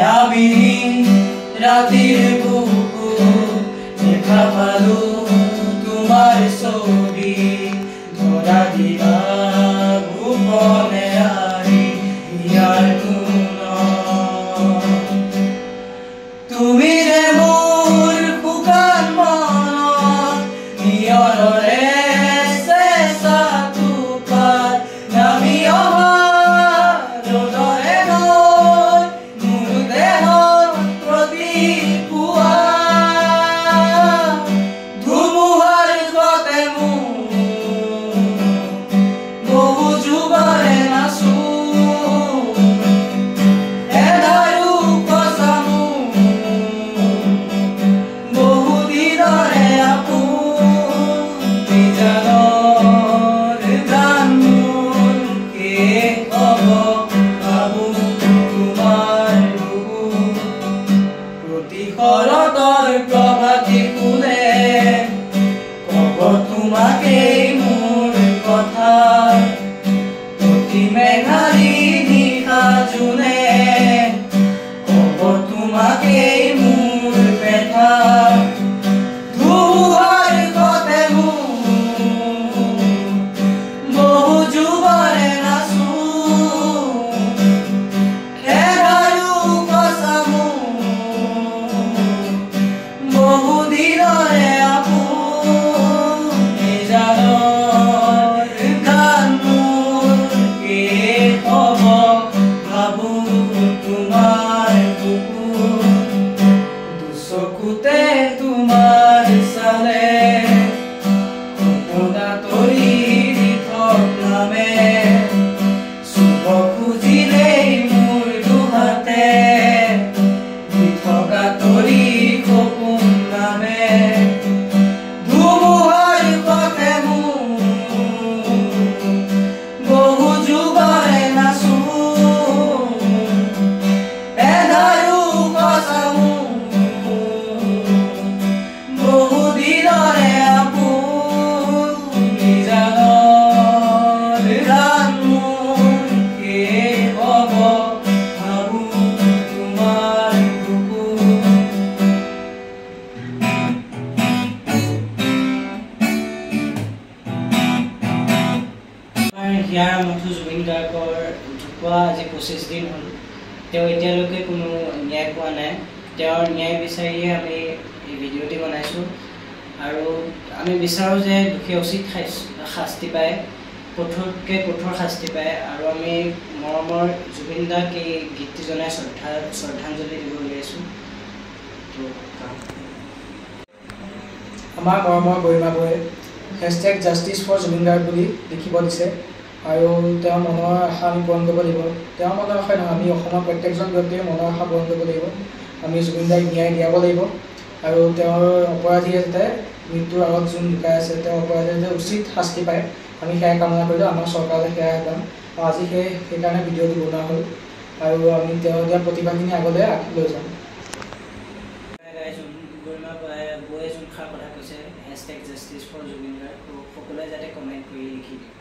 মায়াবিনী ৰাতিৰ বুকু দেখা পালো তোমাৰ ছবি ধৰা দিবা গোপনে আহি ইয়াৰ তুমি যে মোৰ শুকান মনত নিয়ৰৰে চেঁচা টোপাত নামি অহা ৰ'দৰে নৈ মোৰ দেহত প্ৰতিপুৱা ধুমুহাৰ গতে মোৰ বহু যুগৰে নাচো শৰতৰ প্ৰভাতী ফুলে কব তোমাকেই মোৰ কথা অতি মেঘালী নিশা জোনে কব তোমাকেই মোৰ ব্যথা ধুমুহাৰ গতে মোৰ বহু যুগৰে নাচো বহুদিনৰে আপুনি জানৰ গান মোৰ কি হ'ব ভাবো তোমাৰ বুকু দুচকুতে তোমাৰ চালে সপোনা তৰি দিঠক নামে চুব খুজিলেই মোৰ দুহাতে দিঠকা তৰি সপোন নামে ধুমুহাৰ গতে মোৰ বহু যুগৰে নাচো এধাৰো সঁচা বহু দিনৰে আপুনি জানৰ গান মোৰ কি হ'ব ভাবো তোমাৰ বুকু হিয়াৰ মথু জুবিন গাৰ্গৰ ঢুকুৱা আজি 25 দিন হ'ল তেওঁ এতিয়ালৈকে কোনো ন্যায় পোৱা নাই তেওঁৰ ন্যায় বিচাৰিয়ে আমি এই ভিডিঅ'টি বনাইছোঁ আৰু আমি বিচাৰোঁ যে দুখীয়া উচিত শাস্তি পায় কঠোৰতকৈ কঠোৰ শাস্তি পায় আৰু আমি মৰমৰ জুবিন দাক এই গীতটি জনাই শ্ৰদ্ধাঞ্জলি দিব বিচাৰিছোঁ আমাৰ মৰমৰ গৰিমাবোৰে #জাষ্টিছ ফৰ জুবিন গাৰ্গ বুলি লিখিব দিছে আৰু তেওঁৰ মনৰ আশা আমি পূৰণ কৰিব লাগিব তেওঁৰ মনৰ আশাই নহয় আমি অসমৰ প্ৰত্যেকজন ব্যক্তিৰ মনৰ আশা পূৰণ কৰিব লাগিব আমি জুবিন দাক ন্যায় দিয়াব লাগিব আৰু তেওঁৰ অপৰাধীয়ে যাতে মৃত্যুৰ আগত যোন লুকাই আছে তেওঁৰ অপৰাধীয়ে যাতে উচিত শাস্তি পায় আমি সেয়াই কামনা কৰিলোঁ আমাৰ চৰকাৰলৈ সেয়াই পাম আৰু আজি সেইকাৰণে ভিডিঅ'টো বনোৱা হ'ল আৰু আমি তেওঁ দিয়া প্ৰতিভাখিনি আগলৈ লৈ যাম বয়ে যোনষাৰ কথা কৈছে #জাষ্টিছ ফৰ জুবিন গাৰ্গ সকলোৱে যাতে কমেণ্ট কৰি লিখি দিয়ে